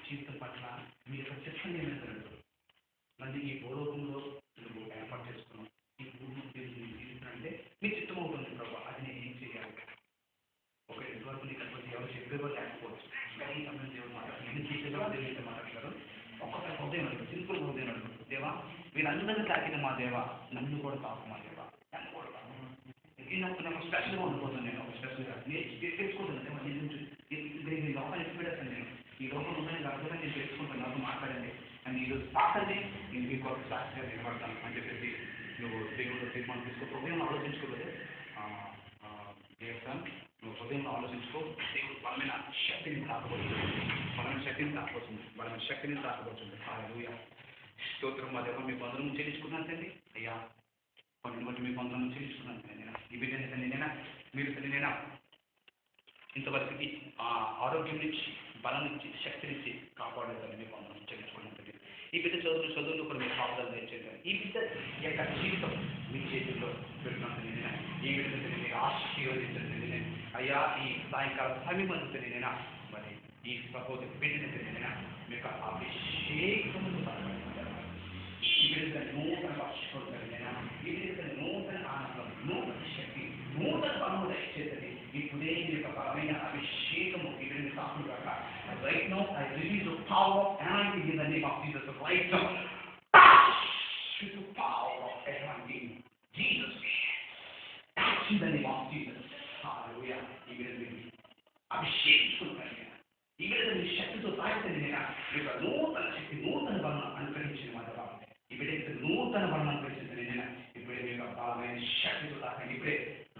జీవితం పట్ల మీ యొక్క చెప్పండి ఏమంటారు మళ్ళీ ఈ భూలోకంలో నువ్వు ఏర్పాటు చేసుకున్నావు ఈ భూమి జీవితం అంటే మీ చిత్తం అవుతుంది ప్రభావ అది నేను ఏం చేయాలి ఒక ఇంతవరకు నీకు అనుకోవచ్చు ఎవరు చెప్పేవారు లేకపోవచ్చు కానీ ఈ సమయం దేవుడు మాట్లాడుతున్నారు ఎన్ని చేసేవారు దేవుడితో మాట్లాడతారు ఒక్కొక్క హృదయం అడుగు సింపుల్ హృదయం అడుగు దేవా వీరందరినీ తాకిన మా దేవా నన్ను కూడా తాకు మా దేవా నన్ను కూడా తాకు నాకు స్పెషల్గా ఉండిపోతుంది నేను ఒక స్పెషల్గా తెలుసుకుంటున్నాను నేను లోపల ఎక్స్పీరియన్స్ నేను ఈ లోపల ఉందని కాకపోతే నేను తెలుసుకుంటాను నాతో మాట్లాడండి అని ఈరోజు సాక్షి నేను మీకు ఒక సాక్షిగా నిలబడతాను అని చెప్పేసి నువ్వు దేవుడు తీర్మానం తీసుకో హృదయం ఆలోచించుకోలేదు దేవస్థానం నువ్వు హృదయంలో ఆలోచించుకో దేవుడు బలమైన శక్తిని తాకబడుతుంది బలమైన శక్తిని తాకబడుతుంది హల్లెలూయా స్తోత్రం మా దేవ మీ బంధువులను చెల్లించుకున్నాను తండ్రి అయ్యా కొన్ని బట్టి మీ బంధువులను చెల్లించుకున్నాను తండ్రి నేను ఈ బిడ్డని తండ్రి నేనా మీరు తండ్రి నేనా ఇంతవరకు ఆరోగ్యం నుంచి బలం నుంచి శక్తినిచ్చి కాపాడేదని మీ బంధువులను చెల్లించుకున్నాను తండ్రి ఈ బిడ్డ చదువులు కూడా మీరు కాపాడాలి దయచేయండి ఈ బిడ్డ యొక్క జీవితం మీ చేతుల్లో పెడుతున్నాను నేను ఈ బిడ్డ మీరు ఆశీర్వదించండి నేను అయ్యా ఈ సాయంకాల సమయం అందుతుంది నేనా మరి ఈ సహోదరి బిడ్డని నేనా మీకు అభిషేకము ఈ బిడ్డ నూతన పరచుకోగలిగిన ఈ బిడ్డ నూతన ఆనందం నూతన శక్తి నూతన బలము దయచేది ఇప్పుడే మీ యొక్క బలమైన అభిషేకము ఈ బిడ్డని కాకుండా right now I release the power of anointing in the name of Jesus right now with the power of anointing Jesus touch in the name of Jesus hallelujah ఈ బిడ్డని అభిషేకించుకుంటాను ఈ బిడ్డని శక్తితో తాకితే నేను మీకు నూతన శక్తి నూతన బలం అనుగ్రహించిన మాట ఈ బిడ్డ నూతన బలం అనుగ్రహించింది నేను ఇప్పుడే మీకు బలమైన శక్తితో తాకండి ఇప్పుడే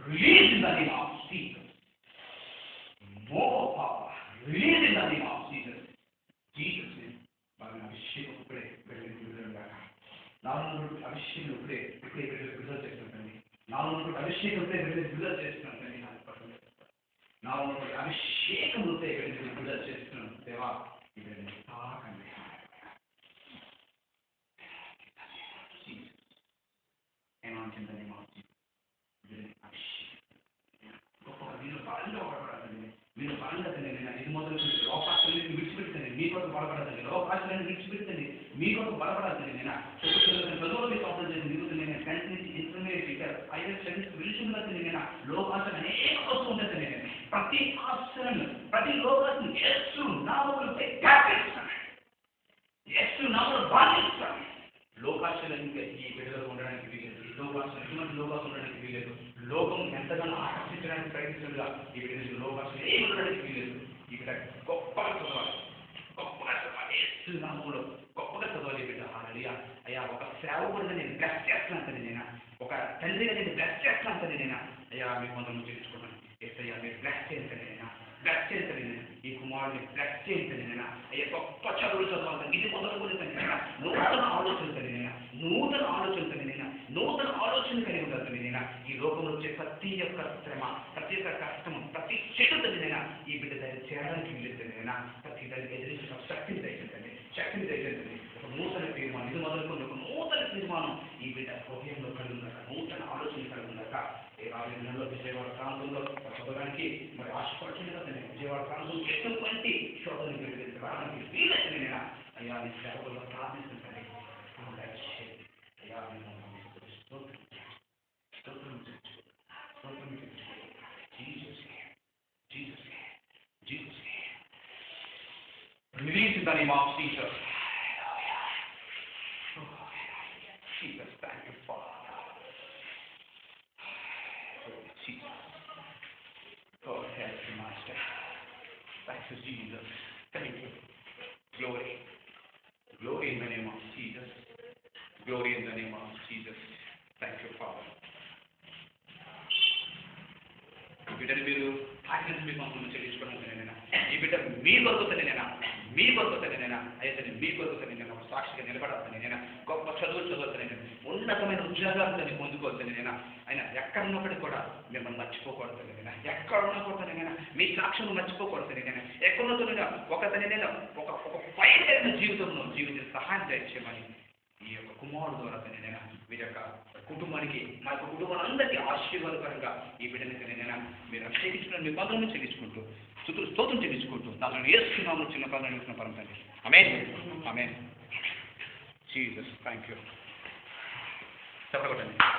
release in the name of Jesus more power release in the name of Jesus Jesus బలమైన అభిషేకం ఇప్పుడే వెళ్ళిందా నాలుగు అభిషేకం ఇప్పుడే విడుదల చేస్తుంటండి నాలుగు అభిషేకం ఇప్పుడే విడుదల చేస్తుంటండి నాలుగు అభిషేకం ఇప్పుడే విడుదల చేస్తున్నాను దేవా ఇవన్నీ తాకండి ఏమంటుందని మీరు బలంగా బలపడాలండి మీరు బలంగా తినండి ఇది మొదలు లోకాశలను విడిచిపెట్టండి మీ కొరకు బలపడాలండి లోకాశలను విడిచిపెట్టండి మీ కొరకు బలపడాలండి నేను చదువులో మీకు అవసరం చేసి మీరు నేను టెన్త్ నుంచి ఇంటర్మీడియట్ హైయర్ స్టడీస్ విడిచిపెట్టండి నేను లోకాశలు అనేక వస్తూ ఉంటుంది నేను ప్రతి ఆశలను ప్రతి లోకాశను యేసు నామములపై త్యాగేస్తాను యేసు నామములు బాధిస్తాను లోకాశలు ఇంకా ఈ బిడ్డలో ఉండడానికి వీలేదు లోకాశలు ఎటువంటి లోకాశలు ఉండడానికి వీలేదు లోకం ఎంతగానో ఆకర్షించడానికి ప్రయత్నిస్తుందిగా ఈ బిడ్డ లోకాశలు ఏమి ఉండడానికి వీలేదు ఈ బిడ్డ గొప్పగా చదవాలి నామములో గొప్పగా చదవాలి బిడ్డ హల్లెలూయా అయ్యా ఒక సేవకుడిగా నేను బ్లెస్ చేస్తున్నాను నేను ఒక తండ్రిగా నేను బ్లెస్ చేస్తున్నాను నేను అయ్యా మీ కొందరు చేర్చుకున్నాను ఎస్ఐయా మీరు బ్లెస్ చేయండి నేను బ్లెస్ చేయండి నేను ఈ కుమారుడిని బ్లెస్ చేయండి నేను అయ్యా గొప్ప చదువులు చదవాలి ఇది మొదలుకొని నూతన ఆలోచన నేను నూతన ఆలోచన కలిగి ఉండాలి నేను ఈ లోకంలో వచ్చే ప్రతి ఒక్క శ్రమ ప్రతి ఒక్క కష్టము ప్రతి చెడు నేను ఈ బిడ్డ దగ్గర చేరడానికి వీలుతుంది నేను ప్రతి దానికి ఎదిరించిన శక్తిని దయచేయండి ఒక నూతన తీర్మానం ఇది మొదలుకొని ఒక నూతన తీర్మానం ఈ బిడ్డ హృదయంలో కలిగి ఉందాక నూతన ఆలోచన కలిగి ఉందాక ఏ రాజధానిలో విజయవాడ ప్రాంతంలో చదవడానికి మరి ఆశపడుతున్నా విజయవాడ ప్రాంతంలో ఎటువంటి శోధనకి రావడానికి వీలైతే నేను అయ్యా నీ సేవకుల్లో ప్రార్థిస్తుంటాను అయ్యా Jesus. Release in the name of Jesus. Jesus, thank you, Father. Jesus. God help you, Master. Thank you, Jesus. Thank you. Glory. Glory in the name of Jesus. Glory in the name of Jesus. Thank you, Father. బిడ్డని మీరు ఆజ్ఞలు మీ పంపులను చెల్లించుకోవడం నేను ఈ బిడ్డ మీ కొరకుతని నేనా అయితే మీ కొరకుతని నేను ఒక సాక్షిగా నిలబడాలని నేను గొప్ప చదువులు చదవద్దని నేను ఉన్నతమైన ఉద్యోగాలను పొందుకోవద్దని నేను ఆయన ఎక్కడున్నప్పటికీ కూడా మిమ్మల్ని మర్చిపోకూడదని నేను ఎక్కడున్నా కూడా నేను మీ సాక్ష్యం మర్చిపోకూడదని నేను ఎక్కడున్నతో ఒకతని నేను ఒక ఫైన్ జీవితం సహాయం చేయమని ఈ యొక్క కుమారుడు ద్వారా నేను వీరి యొక్క కుటుంబానికి మా యొక్క కుటుంబాలందరికీ ఆశీర్వాదకరంగా ఈ బిడ్డని నేను మీరు అభిషేకించుకుని మీ పదవులను చెల్లించుకుంటూ స్తోత్రం చెల్లించుకుంటూ దానిలో వేస్తున్నాము చిన్న ప్రార్థన అడుగుతున్న పరం తండ్రి. Amen amen. Jesus thank you. చెప్పగొట్టండి.